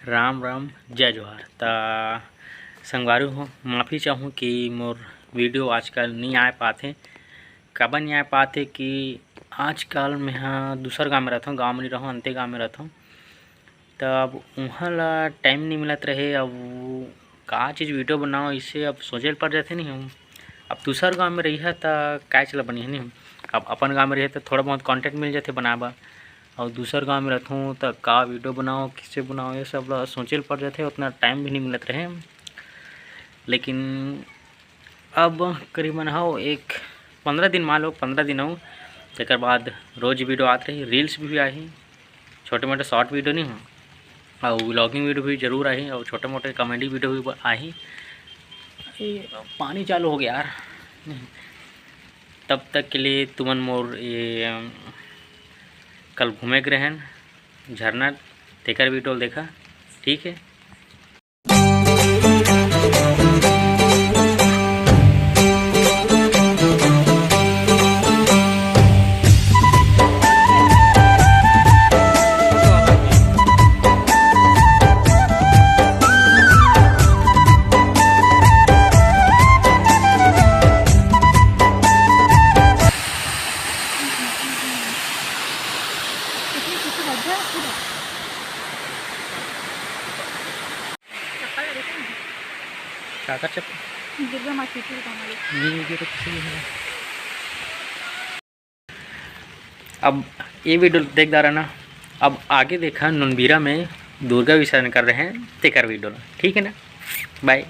राम राम जय जोहार। ता संगवारी हो माफ़ी चाहूँ कि मोर वीडियो आजकल नहीं आ पाते। काबर नहीं आ पाते कि आजकल मैं दूसर गाँव में रहता हूँ, गाँव में नहीं रहूँ, अंते गाँव में रहता हूँ। तब वहाँ ला टाइम नहीं मिलत रहे। अब का चीज़ वीडियो बनाओ इसे अब सोचे पड़ जाते नहीं हम। अब दूसर गाँव में रही है तो क्या चला बनी है नहीं हम। अब अपन गाँव में रहे तो थोड़ा बहुत कंटेंट मिल जाते बनाबा, और दूसर गाँव में रहता हूँ तो का वीडियो बनाओ किससे बनाओ ये सब सोचे पड़ जाते, उतना टाइम भी नहीं मिलत रहे। लेकिन अब करीबन हो एक 15 दिन मान लो, 15 दिन हो तक बाद रोज़ वीडियो आते रही। रील्स भी आई, छोटे मोटे शॉर्ट वीडियो नहीं हो, और व्लॉगिंग वीडियो भी जरूर आई, और छोटे मोटे कॉमेडी वीडियो भी आई। पानी चालू हो गया यार। तब तक के लिए तुमन मोर ये कल घूमे के रहन झरना तेकर वीडियो देखा, ठीक है। काका अब ये वीडियो देख रहा ना। अब आगे देखा नुनबीरा में दुर्गा विसर्जन कर रहे हैं तेकर वीडियो, ठीक है ना। बाय।